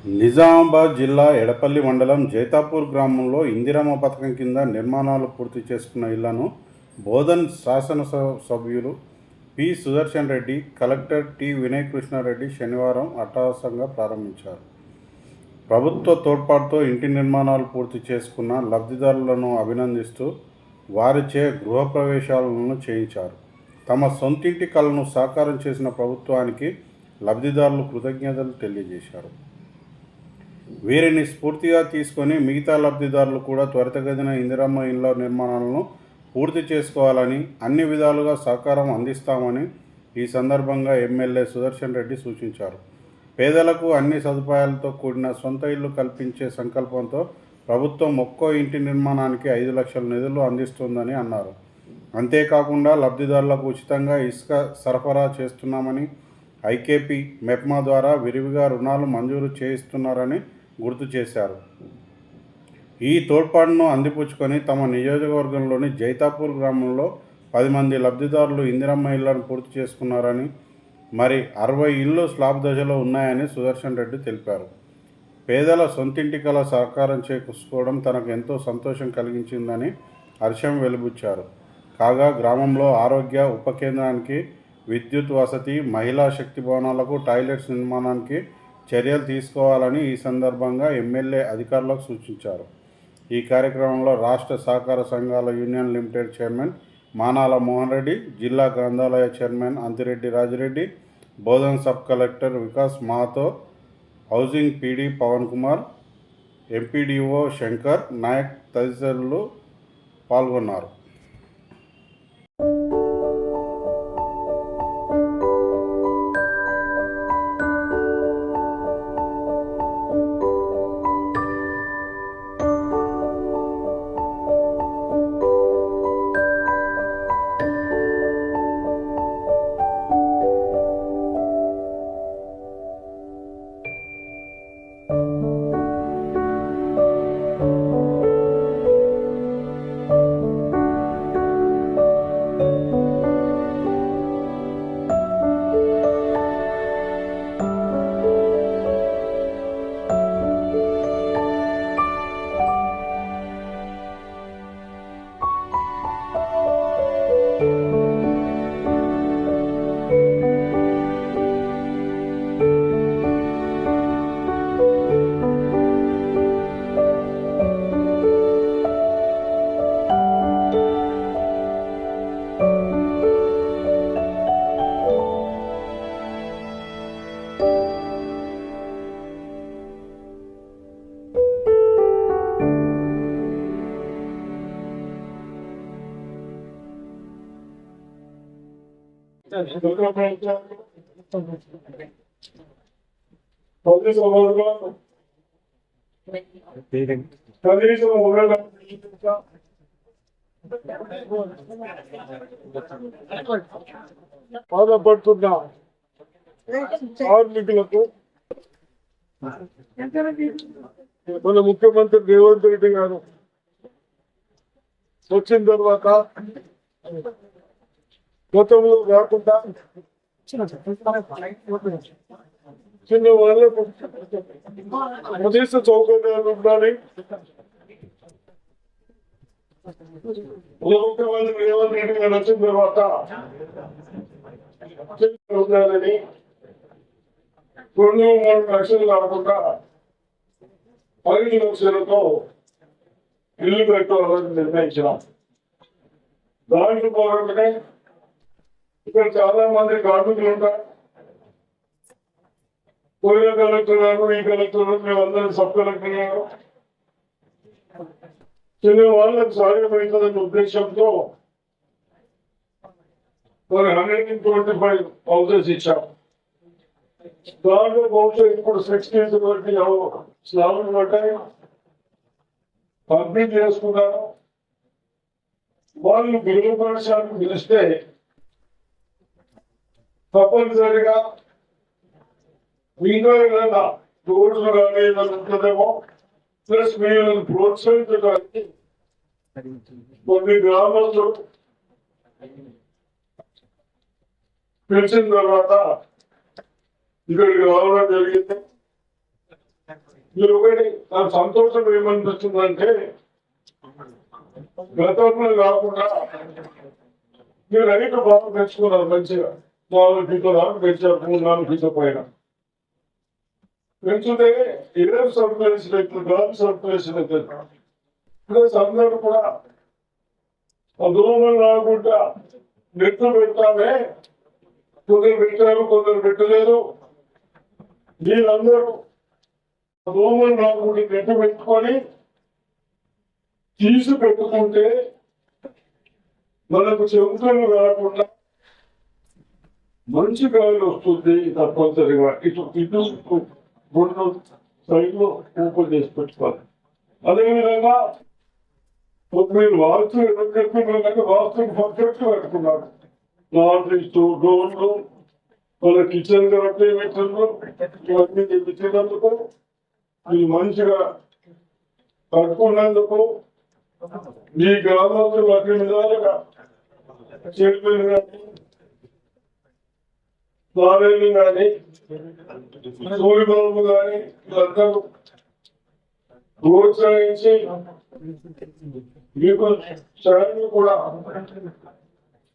నిజామాబాద్ జిల్లా ఎడపల్లి మండలం జైతాపూర్ గ్రామంలో ఇందిరమ్మ పథకం కింద నిర్మాణాలు పూర్తి చేసుకున్న ఇళ్లను బోధన్ శాసనసభ్యులు P Sudarshan Reddy, collector T Vinay Krishnareddy శనివారం అట్టహాసంగా ప్రారంభించారు. ప్రభుత్వ తోడ్పాటుతో ఇంటి నిర్మాణాలు పూర్తి చేసుకున్న లబ్ధిదారులను అభినందిస్తూ వారిచే గృహప్రవేశాలను చేయించారు. తమ సొంతింటి కలను సాకారం చేసిన ప్రభుత్వానికి లబ్ధిదారులు కృతజ్ఞతలు తెలియజేశారు. వీరిని స్ఫూర్తిగా తీసుకొని మిగతా లబ్ధిదారులు కూడా త్వరితగతిన ఇందిరమ్మ ఇళ్ల నిర్మాణాలను పూర్తి చేసుకోవాలని, అన్ని విధాలుగా సహకారం అందిస్తామని ఈ సందర్భంగా ఎమ్మెల్యే సుదర్శన్ రెడ్డి సూచించారు. పేదలకు అన్ని సదుపాయాలతో కూడిన సొంత ఇల్లు కల్పించే సంకల్పంతో ప్రభుత్వం ఒక్కో ఇంటి నిర్మాణానికి 5 లక్షల నిధులు అందిస్తుందని అన్నారు. అంతేకాకుండా లబ్ధిదారులకు ఉచితంగా ఇసుక సరఫరా చేస్తున్నామని, ఐకేపీ, మెప్మా ద్వారా విరివిగా రుణాలు మంజూరు చేయిస్తున్నారని గుర్తు చేశారు. ఈ తోడ్పాటును అందిపుచ్చుకొని తమ నియోజకవర్గంలోని జైతాపూర్ గ్రామంలో 10 మంది లబ్ధిదారులు ఇందిరమ్మ ఇళ్లను పూర్తి చేసుకున్నారని, మరి 60 ఇళ్లు స్లాబ్ దశలో ఉన్నాయని సుదర్శన్ రెడ్డి తెలిపారు. పేదల సొంతింటి కల సహకారం చేసుకోవడం తనకు ఎంతో సంతోషం కలిగించిందని హర్షం వెలిబుచ్చారు. కాగా గ్రామంలో ఆరోగ్య ఉప కేంద్రానికి, విద్యుత్ వసతి, మహిళా శక్తి భవనాలకు టాయిలెట్స్ నిర్మాణానికి చర్యలు తీసుకోవాలని ఈ సందర్భంగా ఎమ్మెల్యే అధికారులకు సూచించారు. ఈ కార్యక్రమంలో రాష్ట్ర సహకార సంఘాల union limited chairman Manala Mohan Reddy, జిల్లా గ్రంథాలయ chairman Anthireddy Rajireddy, Bodhan sub collector Vikas Mahato, housing PD Pavan Kumar, MPDO Shankar Naik తదితరులు పాల్గొన్నారు. బాధపడుతున్న కార్మికులకు మన ముఖ్యమంత్రి రేవంత్ రెడ్డి గారు వచ్చిన తర్వాత గతంలో కాకుండా చిన్న వాళ్ళకు కనీస సౌకర్యాలు ఉండాలి. ముఖ్యమంత్రి రేవంత్ రెడ్డి గారు వచ్చిన తర్వాత ఉండాలని 2-3 లక్షలు కాకుండా 5 లక్షలతో ఇల్లు కట్టాలని నిర్ణయించినాం. దాంట్లో భాగంగానే ఇక్కడ చాలా మంది కార్మికులు ఉంటారు. పోయిన కలెక్టర్ గారు, ఈ కలెక్టర్ మేమందరం సబ్ కలెక్టర్ గారు చిన్న వాళ్ళకు సాధ్యమవుతుందనే ఉద్దేశంతో మరి 125 హౌసెస్ ఇచ్చాం. దాంట్లో బహుశా ఇప్పుడు 60 వరకు స్లాబ్లు పట్టాయి, కంప్లీట్ చేసుకున్నారు. వాళ్ళు గృహప్రవేశానికి పిలిస్తే తప్పనిసరిగా మీలో ఏదైనా రోడ్లు కానీ ఏదైనా ఉంటుందేమో, ప్లస్ మీరు ప్రోత్సహించడానికి కొన్ని గ్రామాల్లో పిలిచిన తర్వాత ఇక్కడికి రావడం జరిగింది. మీరు ఒకటి నాకు సంతోషం ఏమనిపిస్తుందంటే గతంలో కాకుండా మీరు రైతు బాగా పెంచుకున్నారు మంచిగా 4 ఫీట్ల దాకా పెంచారు 3-4 ఫీట్ల పైన పెంచుతే ఎయిర్ సర్క్యులేషన్ అవుతుంది గాలి సర్క్యులేషన్ అవుతుంది ప్లస్ అందరూ కూడా దూరం రాకుండా నెట్లు పెడతామే కొందరు పెట్టారు కొందరు పెట్టలేదు వీళ్ళందరూ దూరం రాకుండా నెట్టు పెట్టుకొని తీసి పెట్టుకుంటే మనకు చెవుకలు రాకుండా మంచి గాలి వస్తుంది తప్పనిసరిగా ఇటు ఇటు రెండు సైడ్లో ఓపెన్ చేసి పెట్టుకోవాలి అదేవిధంగా మీరు వాస్తు వాస్తు పర్ఫెక్ట్ పెట్టుకున్నారు లాండ్రీస్ డోర్లు మన కిచెన్ మెటీరియల్ ఇవన్నీ తెప్పించేందుకు మీరు మంచిగా కట్టుకున్నందుకు మీ గ్రామంలో అన్ని విధాలుగా చైర్మన్ కానీ నారాయణ కానీ సూర్యబాబు కానీ వీళ్ళందరూ ప్రోత్సహించి మీకు ఛానల్ కూడా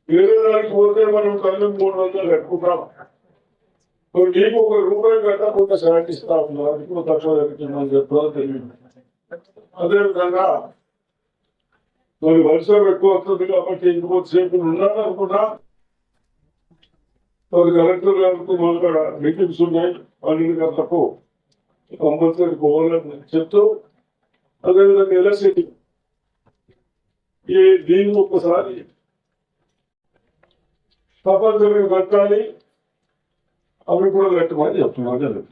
వేరే దానికి పోతే మనం కళ్ళు 300 కట్టుకుంటాం నీకు ₹1 కట్టకుండా శాంతిస్తా ఉన్నారు ఇప్పుడు తక్కువ జరుగుతుందని చెప్పాలో తెలియదు అదేవిధంగా మరి వర్షం ఎక్కువ వస్తుంది కాబట్టి ఇంకొకసేపు ఉండాలనుకున్నా మరి కలెక్టర్ గారికి మన మీటింగ్స్ ఉన్నాయి 12 గంటలకు కంపల్సరీ పోవాలని చెప్తూ అదేవిధంగా ఎలక్ట్రిసిటీ దీన్ని ఒక్కసారి తప్పనిసరిగా కట్టాలి అవి కూడా కట్టమని చెప్తున్నారు